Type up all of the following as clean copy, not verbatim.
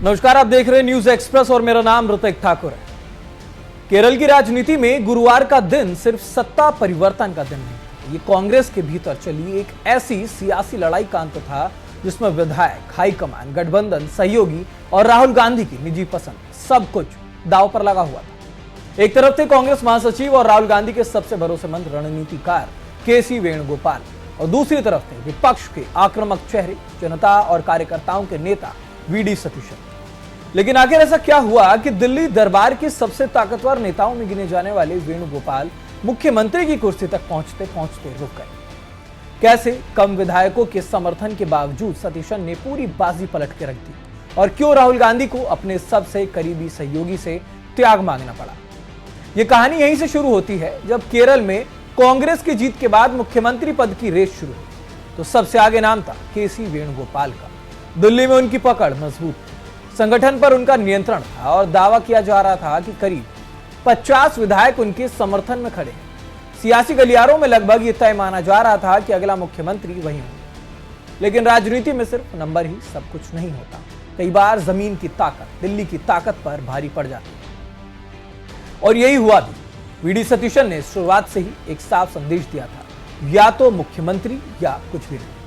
नमस्कार, आप देख रहे हैं न्यूज एक्सप्रेस और मेरा नाम ऋतिक ठाकुर है। केरल की राजनीति में गुरुवार का दिन सिर्फ सत्ता परिवर्तन का दिन नहीं, ये कांग्रेस के भीतर चली एक ऐसी सियासी लड़ाई का अंत था जिसमें विधायक, हाईकमान, गठबंधन, सहयोगी और राहुल गांधी की निजी पसंद सब कुछ दांव पर लगा हुआ था। एक तरफ थे कांग्रेस महासचिव और राहुल गांधी के सबसे भरोसेमंद रणनीतिकार के.सी. वेणुगोपाल और दूसरी तरफ थे विपक्ष के आक्रामक चेहरे, जनता और कार्यकर्ताओं के नेता वी.डी. सतीशन। लेकिन आखिर ऐसा क्या हुआ कि दिल्ली दरबार के सबसे ताकतवर नेताओं में गिने जाने वाले वेणुगोपाल मुख्यमंत्री की कुर्सी तक पहुंचते पहुंचते रुक गए? कैसे कम विधायकों के समर्थन के बावजूद सतीशन ने पूरी बाजी पलट के रख दी और क्यों राहुल गांधी को अपने सबसे करीबी सहयोगी से त्याग मांगना पड़ा? यह कहानी यहीं से शुरू होती है जब केरल में कांग्रेस की जीत के बाद मुख्यमंत्री पद की रेस शुरू हुई तो सबसे आगे नाम था के.सी. वेणुगोपाल का। दिल्ली में उनकी पकड़ मजबूत थी, संगठन पर उनका नियंत्रण था और दावा किया जा रहा था कि करीब 50 विधायक उनके समर्थन में खड़े हैं। सियासी गलियारों में लगभग ये तय माना जा रहा था कि अगला मुख्यमंत्री वही होंगे। लेकिन राजनीति में सिर्फ नंबर ही सब कुछ नहीं होता। कई बार जमीन की ताकत दिल्ली की ताकत पर भारी पड़ जाती है और यही हुआ भी। वी.डी. सतीशन ने शुरुआत से ही एक साफ संदेश दिया था, या तो मुख्यमंत्री या कुछ भी नहीं।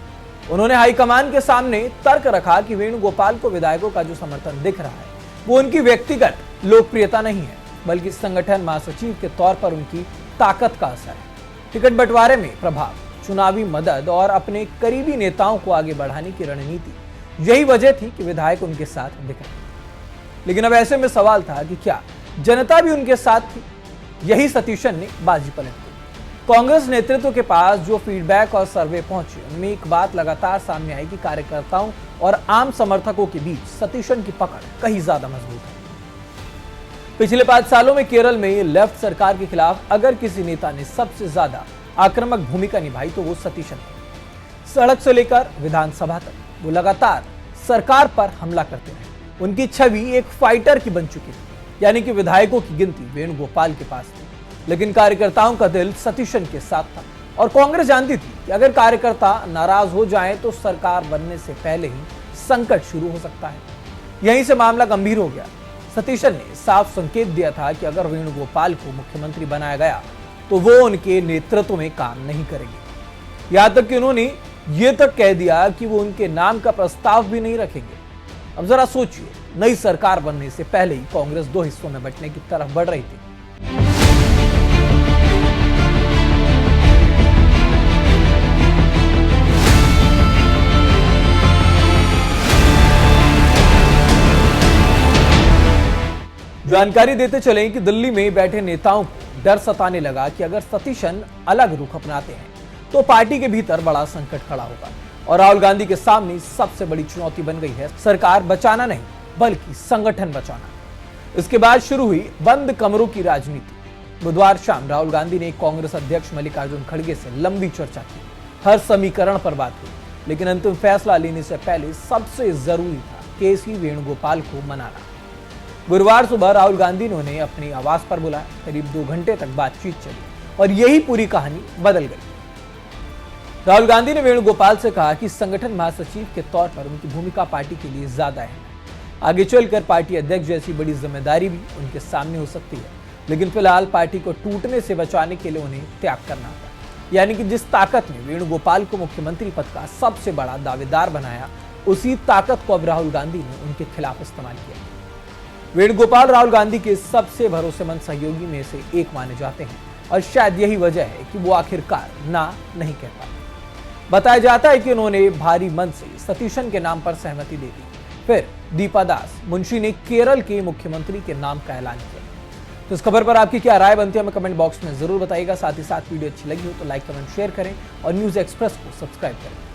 उन्होंने हाईकमान के सामने तर्क रखा कि वेणुगोपाल को विधायकों का जो समर्थन दिख रहा है वो उनकी व्यक्तिगत लोकप्रियता नहीं है, बल्कि संगठन महासचिव के तौर पर उनकी ताकत का असर है। टिकट बंटवारे में प्रभाव, चुनावी मदद और अपने करीबी नेताओं को आगे बढ़ाने की रणनीति, यही वजह थी कि विधायक उनके साथ दिख रहे। लेकिन अब ऐसे में सवाल था कि क्या जनता भी उनके साथ थी? यही सतीशन ने बाजी पलट दी। कांग्रेस नेतृत्व के पास जो फीडबैक और सर्वे पहुंचे उनमें एक बात लगातार सामने आई कि कार्यकर्ताओं और आम समर्थकों के बीच सतीशन की पकड़ कहीं ज्यादा मजबूत है। पिछले 5 सालों में केरल में लेफ्ट सरकार के खिलाफ अगर किसी नेता ने सबसे ज्यादा आक्रामक भूमिका निभाई तो वो सतीशन थे। सड़क से लेकर विधानसभा तक वो लगातार सरकार पर हमला करते रहे। उनकी छवि एक फाइटर की बन चुकी थी, यानी कि विधायकों की गिनती वेणुगोपाल के पास थी, लेकिन कार्यकर्ताओं का दिल सतीशन के साथ था। और कांग्रेस जानती थी कि अगर कार्यकर्ता नाराज हो जाएं तो सरकार बनने से पहले ही संकट शुरू हो सकता है। यहीं से मामला गंभीर हो गया। सतीशन ने साफ संकेत दिया था कि अगर वेणुगोपाल को मुख्यमंत्री बनाया गया तो वो उनके नेतृत्व में काम नहीं करेंगे। यहां तक कि उन्होंने ये तक कह दिया कि वो उनके नाम का प्रस्ताव भी नहीं रखेंगे। अब जरा सोचिए, नई सरकार बनने से पहले ही कांग्रेस 2 हिस्सों में बंटने की तरफ बढ़ रही थी। जानकारी देते चलें कि दिल्ली में बैठे नेताओं को डर सताने लगा कि अगर सतीशन अलग रुख अपनाते हैं तो पार्टी के भीतर बड़ा संकट खड़ा होगा और राहुल गांधी के सामने सबसे बड़ी चुनौती बन गई है सरकार बचाना नहीं बल्कि संगठन बचाना। इसके बाद शुरू हुई बंद कमरों की राजनीति। बुधवार शाम राहुल गांधी ने कांग्रेस अध्यक्ष मल्लिकार्जुन खड़गे से लंबी चर्चा की। हर समीकरण पर बात हुई, लेकिन अंतिम फैसला लेने से पहले सबसे जरूरी था के.सी. वेणुगोपाल को मनाना। गुरुवार सुबह राहुल गांधी ने उन्हें अपने आवास पर बुलाया। करीब 2 घंटे तक बातचीत चली और यही पूरी कहानी बदल गई। राहुल गांधी ने वेणुगोपाल से कहा कि संगठन महासचिव के तौर पर उनकी भूमिका पार्टी के लिए ज्यादा है। आगे चलकर पार्टी अध्यक्ष जैसी बड़ी जिम्मेदारी भी उनके सामने हो सकती है, लेकिन फिलहाल पार्टी को टूटने से बचाने के लिए उन्हें त्याग करना था। यानी कि जिस ताकत ने वेणुगोपाल को मुख्यमंत्री पद का सबसे बड़ा दावेदार बनाया, उसी ताकत को अब राहुल गांधी ने उनके खिलाफ इस्तेमाल किया। वेणुगोपाल राहुल गांधी के सबसे भरोसेमंद सहयोगी में से एक माने जाते हैं और शायद यही वजह है कि वो आखिरकार ना नहीं कह पाए। बताया जाता है कि उन्होंने भारी मन से सतीशन के नाम पर सहमति दे दी। फिर दीपा दास मुंशी ने केरल के मुख्यमंत्री के नाम का ऐलान किया। तो इस खबर पर आपकी क्या राय बनती है हमें कमेंट बॉक्स में जरूर बताइएगा। साथ ही साथ वीडियो अच्छी लगी हो तो लाइक, कमेंट, शेयर करें और न्यूज एक्सप्रेस को सब्सक्राइब करें।